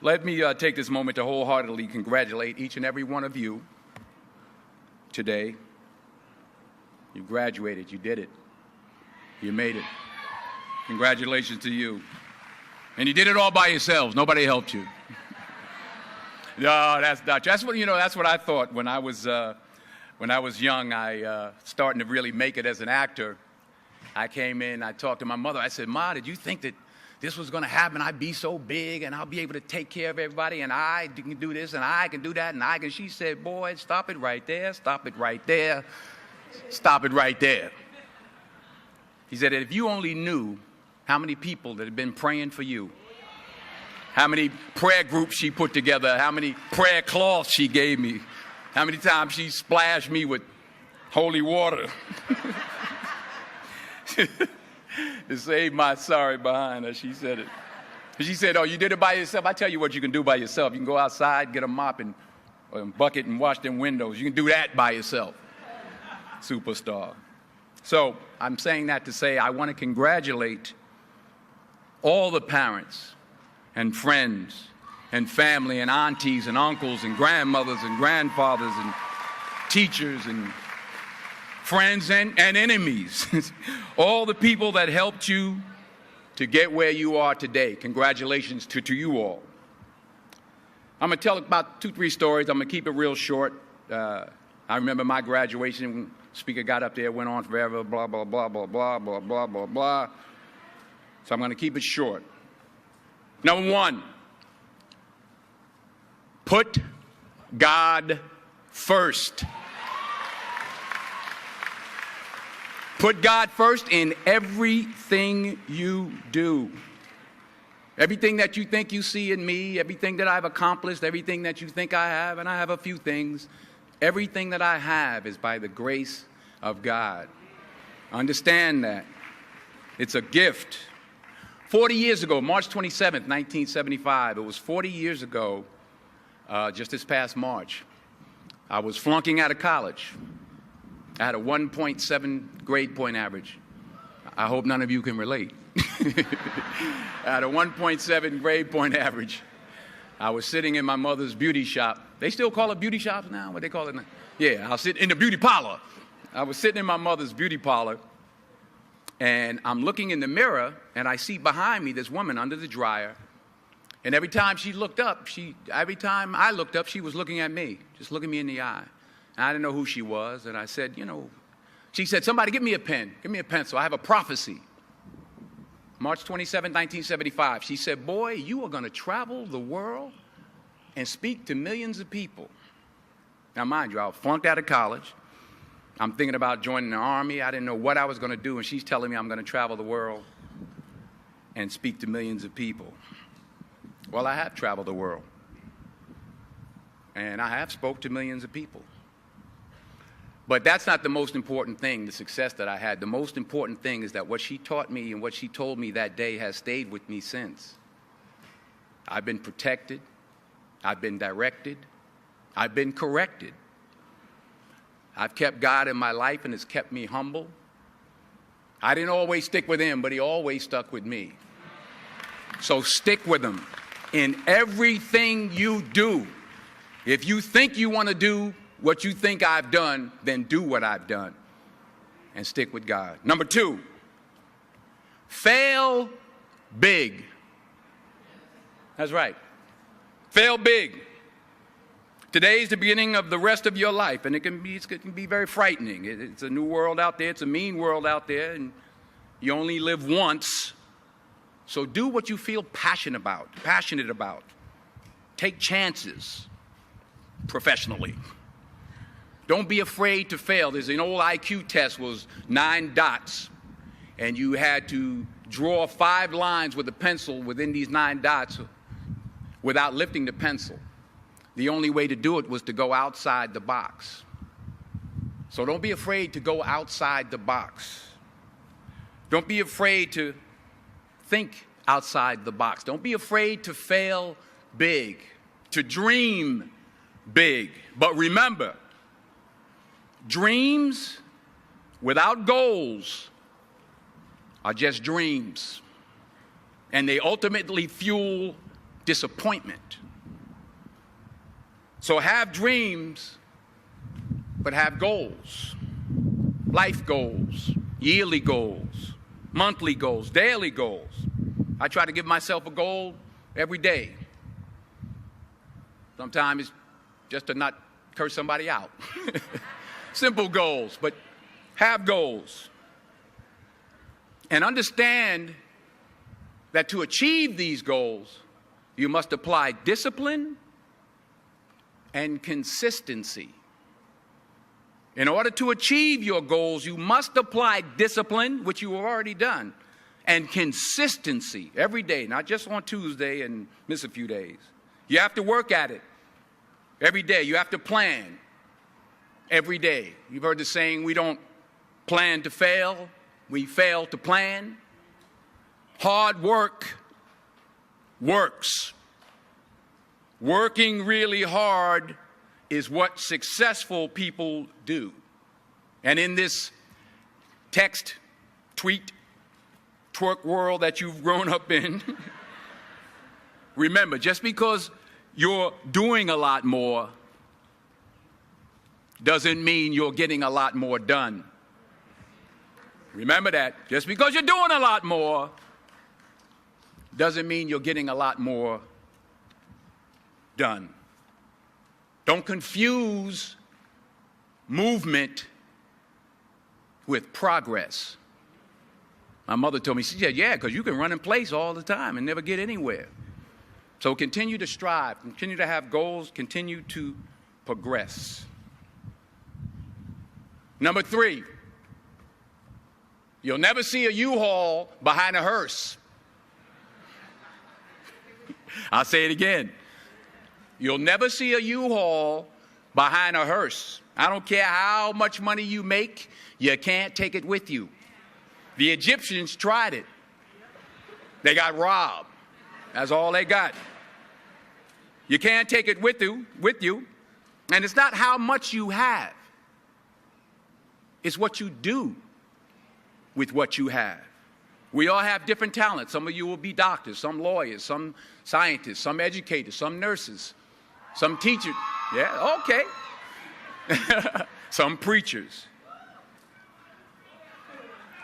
Let me take this moment to wholeheartedly congratulate each and every one of you today. You graduated. You did it. You made it. Congratulations to you. And you did it all by yourselves. Nobody helped you. No, that's not. That's what That's what I thought when I was young. I starting to really make it as an actor. I came in. I talked to my mother. I said, "Ma, did you think that this was going to happen? I'd be so big, and I'll be able to take care of everybody, and I can do this, and I can do that, and I can." She said, "Boy, stop it right there. Stop it right there. Stop it right there." He said, "If you only knew how many people that have been praying for you, how many prayer groups she put together, how many prayer cloths she gave me, how many times she splashed me with holy water to save my sorry behind her," she said it. She said, "Oh, you did it by yourself? I tell you what you can do by yourself. You can go outside, get a mop and a bucket and wash them windows. You can do that by yourself." Superstar. So I'm saying that to say I want to congratulate all the parents and friends and family and aunties and uncles and grandmothers and grandfathers and teachers and friends and enemies, all the people that helped you to get where you are today. Congratulations to you all. I'm going to tell about 2-3 stories. I'm going to keep it real short. I remember my graduation. Speaker got up there, went on forever, blah, blah, blah, blah, blah, blah, blah, blah, blah. So I'm going to keep it short. Number 1, put God first. Put God first in everything you do. Everything that you think you see in me, everything that I've accomplished, everything that you think I have, and I have a few things, everything that I have is by the grace of God. Understand that. It's a gift. 40 years ago, March 27th, 1975, it was 40 years ago, just this past March, I was flunking out of college. I had a 1.7 grade point average. I hope none of you can relate. I had a 1.7 grade point average. I was sitting in my mother's beauty shop. They still call it beauty shops now? What they call it now? Yeah, I was sitting in the beauty parlor. I was sitting in my mother's beauty parlor, and I'm looking in the mirror, and I see behind me this woman under the dryer. And every time she looked up, every time I looked up, she was looking at me, just looking me in the eye. And I didn't know who she was, and I said, she said, "Somebody give me a pen, give me a pencil. I have a prophecy." March 27, 1975. She said, "Boy, you are going to travel the world and speak to millions of people." Now, mind you, I was flunked out of college. I'm thinking about joining the Army. I didn't know what I was going to do, and she's telling me I'm going to travel the world and speak to millions of people. Well, I have traveled the world, and I have spoke to millions of people. But that's not the most important thing, the success that I had. The most important thing is that what she taught me and what she told me that day has stayed with me since. I've been protected. I've been directed. I've been corrected. I've kept God in my life, and it's kept me humble. I didn't always stick with him, but he always stuck with me. So stick with him in everything you do. If you think you want to do what you think I've done, then do what I've done and stick with God. Number 2, fail big. That's right. Fail big. Today is the beginning of the rest of your life, and it can be very frightening. It's a new world out there. It's a mean world out there, and you only live once. So do what you feel passionate about. Take chances professionally. Don't be afraid to fail. There's an old IQ test, was 9 dots, and you had to draw 5 lines with a pencil within these 9 dots without lifting the pencil. The only way to do it was to go outside the box. So don't be afraid to go outside the box. Don't be afraid to think outside the box. Don't be afraid to fail big, to dream big. But remember, dreams without goals are just dreams, and they ultimately fuel disappointment. So have dreams, but have goals. Life goals, yearly goals, monthly goals, daily goals. I try to give myself a goal every day. Sometimes it's just to not curse somebody out. Simple goals, but have goals. And understand that to achieve these goals, you must apply discipline and consistency. In order to achieve your goals, you must apply discipline, which you have already done, and consistency every day, not just on Tuesday and miss a few days. You have to work at it every day. You have to plan every day. You've heard the saying, we don't plan to fail, we fail to plan. Hard work works. Working really hard is what successful people do. And in this text, tweet, twerk world that you've grown up in, remember, just because you're doing a lot more doesn't mean you're getting a lot more done. Remember that. Just because you're doing a lot more doesn't mean you're getting a lot more done. Don't confuse movement with progress. My mother told me, she said, yeah, because you can run in place all the time and never get anywhere. So continue to strive, continue to have goals, continue to progress. Number 3, you'll never see a U-Haul behind a hearse. I'll say it again. You'll never see a U-Haul behind a hearse. I don't care how much money you make, you can't take it with you. The Egyptians tried it. They got robbed. That's all they got. You can't take it with you. And it's not how much you have. It's what you do with what you have. We all have different talents. Some of you will be doctors, some lawyers, some scientists, some educators, some nurses, some teachers. Yeah, okay. Some preachers.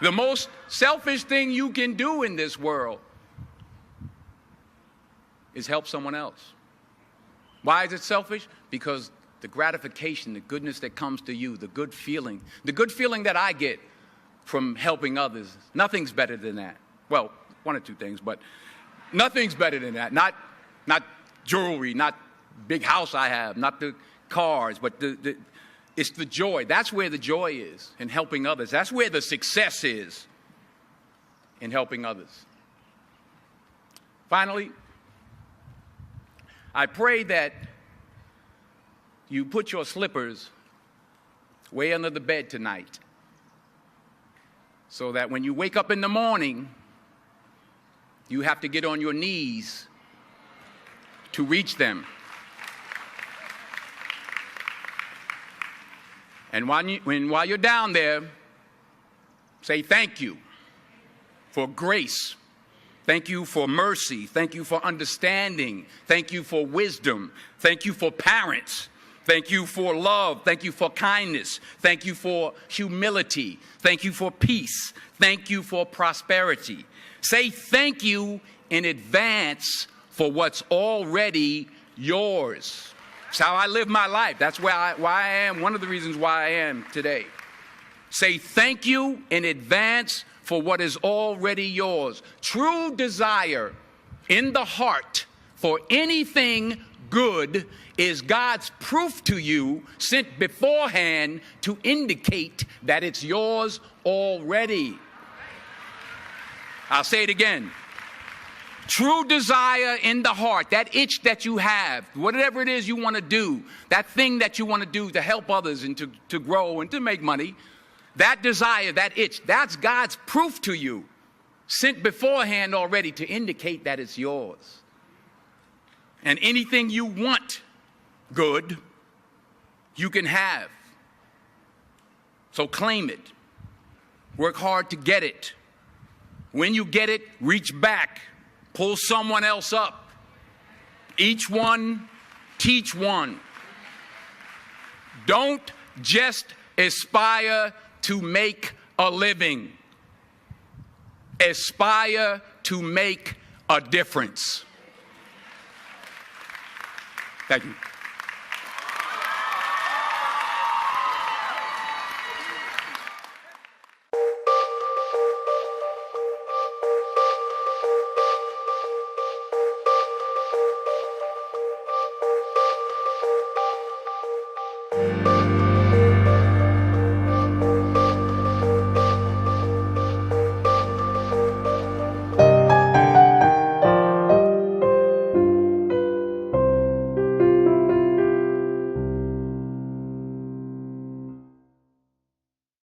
The most selfish thing you can do in this world is help someone else. Why is it selfish? Because the gratification, the goodness that comes to you, the good feeling that I get from helping others, nothing's better than that. Well, one or two things, but nothing's better than that. Not jewelry, not big house I have, not the cars, but it's the joy. That's where the joy is, in helping others. That's where the success is, in helping others. Finally, I pray that you put your slippers way under the bed tonight, so that when you wake up in the morning, you have to get on your knees to reach them. And while you're down there, say thank you for grace. Thank you for mercy. Thank you for understanding. Thank you for wisdom. Thank you for parents. Thank you for love. Thank you for kindness. Thank you for humility. Thank you for peace. Thank you for prosperity. Say thank you in advance for what's already yours. It's how I live my life. That's why I am, one of the reasons why I am today. Say thank you in advance for what is already yours. True desire in the heart for anything good is God's proof to you, sent beforehand to indicate that it's yours already. I'll say it again. True desire in the heart, that itch that you have, whatever it is you want to do, that thing that you want to do to help others and to grow and to make money, that desire, that itch, that's God's proof to you, sent beforehand already to indicate that it's yours. And anything you want good, you can have. So claim it. Work hard to get it. When you get it, reach back. Pull someone else up. Each one, teach one. Don't just aspire to make a living. Aspire to make a difference. Thank you.